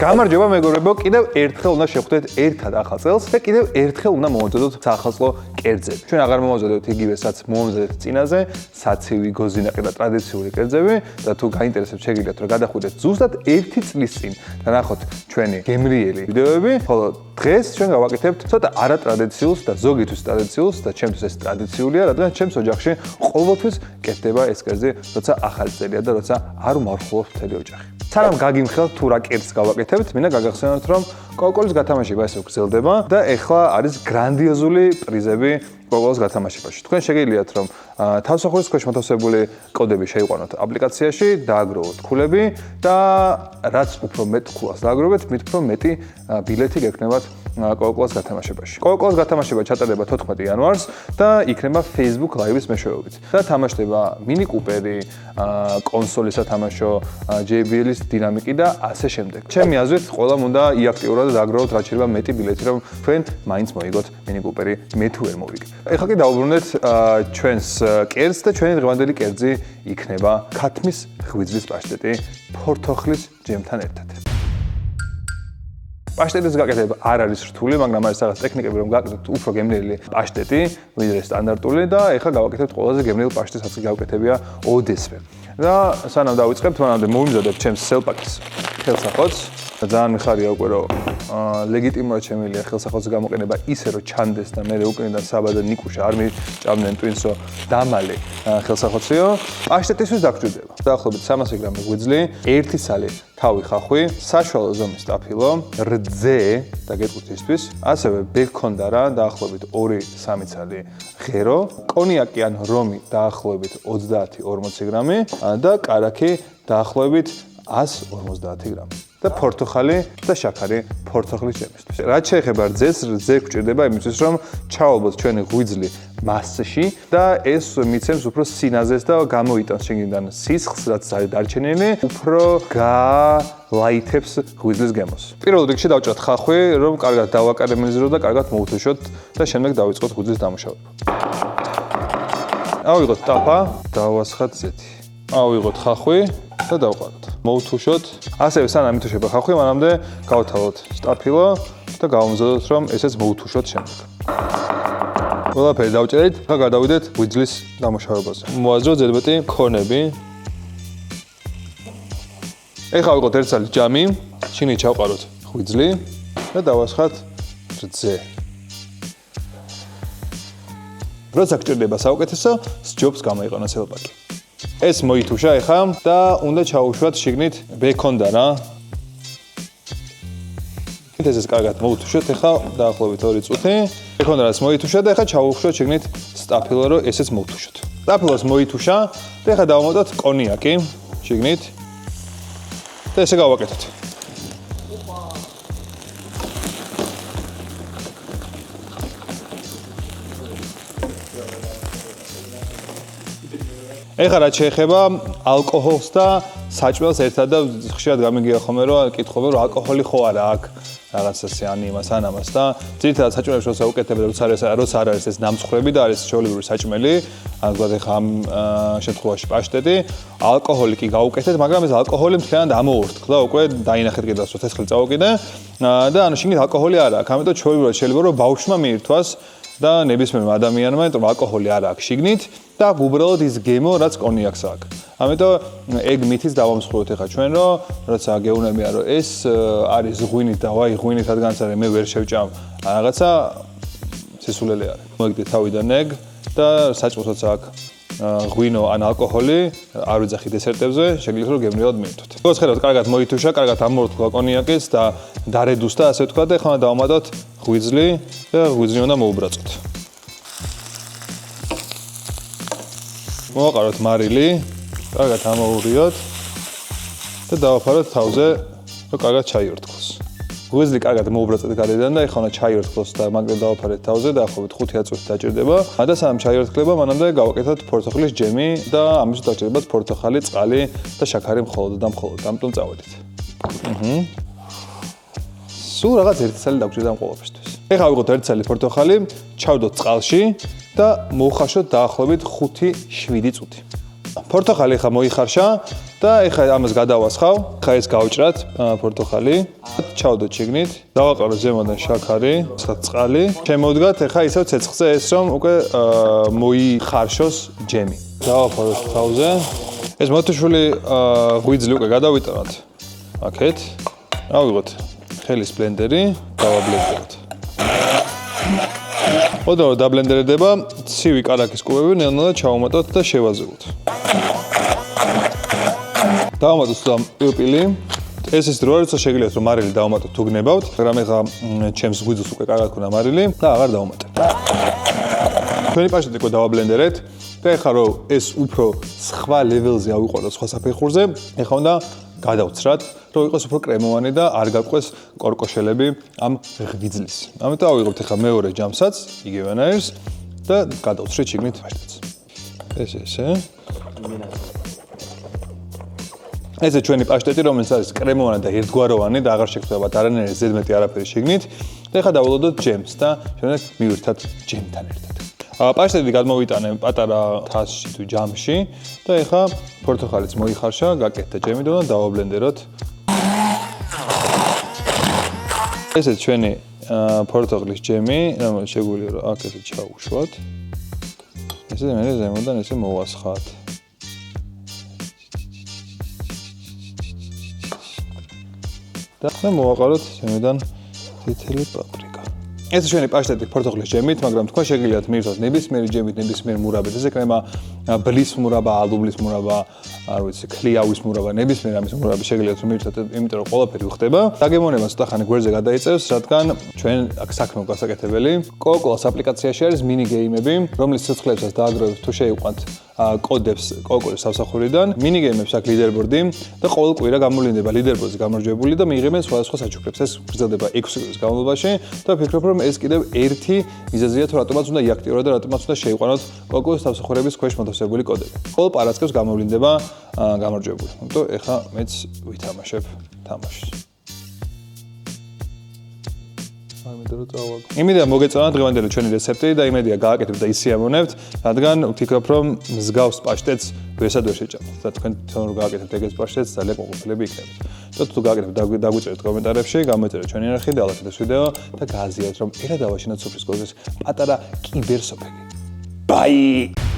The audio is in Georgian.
გამარჯობა მეგობრებო, კიდევ ერთხელ უნდა შევხვდეთ ერთად ახალ წელს და კიდევ ერთხელ უნდა მოვაწოდოთ საახალწლო კერძები. ჩვენ აღარ მოვაწოდოთ იგივე, რაც მომზადეთ წინაზე, საცივი, გოზინაყი და ტრადიციული კერძები და თუ გაინტერესებთ შეგიძლიათ რომ გადახვიდეთ ზუსტად 1 წლის წინ და ნახოთ ჩვენი გემრიელი ვიდეოები, ხოლო დღეს ჩვენ გავაკეთებთ ცოტა არატრადიციულს და ზოგისთვის ტრადიციულს და ჩემთვის ეს ტრადიციულია, რადგან ჩემს ოჯახში ყოველთვის კეთდება ეს კერძი, როცა ახალი წელია და როცა არ უმარხულობს მთელი ოჯახი. სანამ გაგიმხელთ თუ რა კერძს გავაკეთებთ, მინდა გაგახსენოთ რომ კოკოლის გათამაშება ესე გრძელდება და ეხლა არის გრანდიოზული პრიზები კოკოლის გათამაშებაში. თქვენ შეგიძლიათ რომ თავსახურის ქვეშ მოთავსებული კოდები შეიყვანოთ აპლიკაციაში, დააგროვოთ ქულები და რაც უფრო მეტ ქულას დააგროვეთ, მით უფრო მეტი ბილეთი გექნებათ კოკოლის გათამაშებაში. კოკოლის გათამაშება ჩატარდება 14 იანვარს და იქნება Facebook Live-ის მეშვეობით. და თამაშდება Mini Cooper-ი, კონსოლის სათამაშო, JBL-ის დინამიკი და ასე შემდეგ. ჩემი აზრით, ყველამ უნდა იაქტიურად დააგროვოთ, რაც შეიძლება მეტი ბილეთი, რომ თქვენ მაინც მოიგოთ Mini Cooper-ი, მე თუ ვერ მოვიგე. ეხლა კი დავუბრუნდეთ ჩვენს კერძს და ჩვენი დღევანდელი კერძი იქნება ქათმის ღვიძლის პაშტეტი ფორთოხლის ჯემთან ერთად. პაშტეტის გაკეთება არ არის რთული, მაგრამ არის რაღაც ტექნიკები, რომ გაკეთოთ უფრო გემრიელი პაშტეტი, ვიდრე სტანდარტული და ეხლა გავაკეთებთ ყველაზე გემრიელ პაშტეტს, რაც გავაკეთებია ოდესმე. და სანამ დავიწყებთ, მანამდე მოვიმზადებ ჩემს სელპაკის ხელსაყოთს. ძალიან მიხარია უკვე რომ ლეგიტიმურად შემიძლია ხელსაყოთს გამოყენება ისე რომ ჩანდეს და მე უკნიდან საბა და ნიკუშა არ მიჭამდნენ twins-ო დამალე ხელსაყოთიო. პაშტეტისთვის დაგჭირდება დაახლოებით 300 გრამი ღვიძლი, 1 სალი თავი ხახვი, საშუალო ზომის სტაფილო, რძე და გეტყვით ისთვის, ასევე ბექონდარა დაახლოებით 2-3 ცალი ღერო, კონიაკი ან რომი დაახლოებით 30-40 გრამი და კარაქი დაახლოებით 150 გრამი. და ფორთოხალი და შაქარი ფორთოხლის ჯემისთვის. რაც შეეხება რძეს, რძე გვჭირდება იმისთვის, რომ ჩავალბოთ ჩვენი ღვიძლი მასში და ეს მიცემს უფრო სინაზეს და გამოიტანს შეგიდან სისხლს, რაც არის დარჩენილი, უფრო გალაითებს ღვიძლის გემოს. პირველ რიგში დავჭრათ ხახვი, რომ კარგად დავაკარემელიზებოთ და კარგად მოვუთუშოთ და შემდეგ დავიწყოთ ღვიძლის დამუშავება. ავიღოთ ტაფა, დავასხათ ზეთი. ავიღოთ ხახვი და დავყაროთ. მოვთუშოთ. ასევე სანამ ითუშება ხახვი, მანამდე გავთავოთ სტაფილო და გავამზადოთ, რომ ესეც მოვთუშოთ შემდეგ. ყველაფერი დავჭერით და გადავიდეთ ღვიძლის დამუშავებაზე. მოაზროთ ზედმეტი ქონები. ეხლა ვიყოთ 1 წელი ჯამი, შინი ჩავყაროთ ღვიძლი და დავასხათ რძე. როცა გჭირდება საუკეთესო, სჯობს გამოიყენოს ელპაკი. ეს მოითუშა ეხლა და უნდა ჩაუშვათ შიგნით ბექონდარა. ეს კარგად მოვუთუშოთ ეხლა დაახლოებით 2 წუთი. ბექონდარას მოითუშა და ეხლა ჩაუშვათ შიგნით სტაფილო, რომ ესეც მოვთუშოთ. სტაფილოს მოითუშა და ეხლა დავამატოთ კონიაკი შიგნით და ესე გავაკეთოთ. ეხლა რაც შეეხება ალკოჰოლს და საჭმელს ერთად და ხშირად გამიგია ხოლმე რომ კითხობენ რომ ალკოჰოლი ხო არა აქ რაღაცასე ან იმას ან ამას და ძირითადად საჭმელს როცა უკეთებთ როცა არ არის ეს ნამცხრები და არის ჩვეულებრივი საჭმელი ან თქვა ეხლა ამ შემთხვევაში პაშტეტი ალკოჰოლი კი გაუკეთეთ მაგრამ ეს ალკოჰოლი მთლიანად ამოვურთქლა უკვე დაინახეთ კიდევ რომ თესლი წავუკიდე და ანუ შიგნით ალკოჰოლი არ აქვს ამიტომ ჩვეულებრივად შეიძლება რომ ბავშვმა მიირთვას და ნებისმიერმა ადამიანმა იმიტომ ალკოჰოლი არ აქვს შიგნით და უბრალოდ ის გემო რაც კონიაკს აქვს. ამიტომ ეგ მითის დავამსხვრევთ ეხლა ჩვენ რომ როცა გეუბნებია რომ ეს არის ღვინით და ვაი ღვინით რადგანაც არის მე ვერ შევჭამ რაღაცა სისულელე არის. მოიგდეთ თავიდან ეგ და საჭმელსაც აქვს ღვინო ან ალკოჰოლი არ ვიძახი დესერტებზე შეგიძლიათ რომ გემრიელად მიირთვათ. როგორც ხედავთ კარგად მოითუშა, კარგად ამორთქლა კონიაკის და დარედუსტა ასე ვთქვა და ეხლა დავამატოთ ღვიძლი და ღვიძლი უნდა მოუბრაწოთ. მოვაყაროთ მარილი, კარგად ამოურიოთ და დავაფაროთ თავზე, რომ კარგად ჩაიორთქლოს. ღვიძლი კარგად მოუბრაწეთ გარედან და ეხლა უნდა ჩაიორთქლოს და მაგდროულად დავაფარეთ თავზე და დაახლოებით 5 წუთი დაჭირდება. და სანამ ჩაიორთქლება, მანამდე გავაკეთოთ ფორთოხლის ჯემი და ამისთვის დაჭირდებათ ფორთოხალი, წყალი და შაქარი მხოლოდ და მხოლოდ. ამიტომ წავედით. სულ რაღაც 1 წელი დაგჭირდა ამ ყველაფერთვის. ეხლა ვიღოთ 1 წელი ფორთოხალი, ჩავდოთ წყალში და მოვხარშოთ დაახლოებით 5-7 წუთი. ფორთოხალი ხა მოიხარშა და ეხლა ამას გადავასხავ. ხა ეს გავჭრათ პორტოხალი. ჩავდოთ შიგნით. დავაყარო ზემოდან შაქარი, წყალი. შემოვდგათ ეხლა ისევ ცეცხლზე ეს რომ უკვე მოიხარშოს ჯემი. დავაფაროთ თავზე. ეს მოთუშული ღვიძლი უკვე გადავიტანოთ. აქეთ. ავიღოთ ხელის ბლენდერი, დავაბლენდეროთ. ოდნავ დაბლენდერდება, ცივი კარაქის კუბები ნელ-ნელა ჩავუმატოთ და შევაზროთ. დავუმატოთ ამ პილპილი. ეს ის დრო არის, შეგიძლიათ რომ მარილი დავუმატოთ თუ გნებავთ, მაგრამ ეხლა ჩემს ღვიძლს უკვე კარგად ქონა მარილი და აღარ დავუმატებ. ჩვენი პაშტეტი უკვე დავაბლენდერეთ და ეხლა რომ ეს უფრო სხვა ლეველზე ავიყვანოთ სხვა საფეხურზე, ეხლა უნდა გადავცრათ, რომ იყოს უფრო კრემოვანი და არ გაყვეს კორკოშელები ამ ღვიძლის. ამიტომ ავიღებთ ეხლა მეორე ჯამსაც, იგივენაირს და გადავცრით შიგნით პაშტეტს. ესე. ეს ჩვენი პაშტეტი, რომელიც არის კრემოვანი და ერთგვაროვანი და აღარ შეგხვდებათ არანაირი ზედმეტი არაფერი შიგნით. და ეხლა დავალოდოთ ჯემს და შემდეგ მივირთათ ჯემთან ერთად. პაშტეტი გადმოვიტანე პატარა თასში თუ ჯამში და ეხლა პორტოხალიც მოიხარშა, გაკეთდა ჯემი და დავაბლენდეროთ. ესეც ჩვენი პორტოხალის ჯემი, რომელიც შეგვიძლია რომ აქ ესე ჩაუშვათ. ესე მე ზემოდან ესე მოვასხათ. და მოვაყაროთ ზემოდან თითელი პაპრიკა. ეს ჩვენი პაშტეტი პორტოხალის ჯემით, მაგრამ თქვენ შეგიძლიათ მივცოთ ნებისმიერი ჯემით, ნებისმიერ მურაბად. ეს ეკრემა ბლის მურაბა, ალბუბლის მურაბა, არ ვიცი, ქლიავის მურაბა, ნებისმიერ ამის მურაბი შეგიძლიათ რომ მივცოთ, იმიტომ რომ ყველაფერი ხდება. დაგემონება ცოტა ხანი გვერდზე გადაიწევს, რადგან ჩვენ აქ საქმე გასაკეთებელი. Coca-Cola-ს აპლიკაციაში არის მინი გეიმები, რომლის სიცხლებსაც დააგროვებთ თუ შეიყვანთ კოდებს Coca-Cola-ს სამსახურიდან. მინი გეიმებს აქვს ლიდერბორდი და ყოველ კვირა გამოვლინდება ლიდერბორდზე გამარჯვებული და მიიღებენ სხვადასხვა საჩუქრებს. ეს გრძელდება 6 კვირის განმავლობაში და ვფიქრობ რომ ეს კიდევ ერთი მიზეზია თუ რატომაც უნდა იაქტიუროთ და რატომაც უნდა შეიყვანოთ Coca-Cola-ს სამსახურების ქვეშ მოთავსებული კოდები. ყოველ პარასკევს გამოვლინდება გამარჯვებული. ამიტომ ეხლა მეც ვითამაშებ თამაშს. იმედია მოგეწონა დღევანდელი ჩვენი რეცეპტი და იმედია გააკეთებთ და ისიამოვნებთ, რადგან ვფიქრობ რომ მსგავს პაშტეტს ვერსად ვერ შეჭამთ და თქვენ თვითონ რო გააკეთებთ ეგეთ პაშტეტს ძალიან მოყოლები იქნებით. და თუ გააკეთებთ დაგვიწერეთ კომენტარებში, გამოიწერეთ ჩვენი არხი და ალაიქეთ ეს ვიდეო და გააზიარეთ რომ ერა დავაშინოთ სოფლის გოზის პატარა კიბერსოფელი. Bye!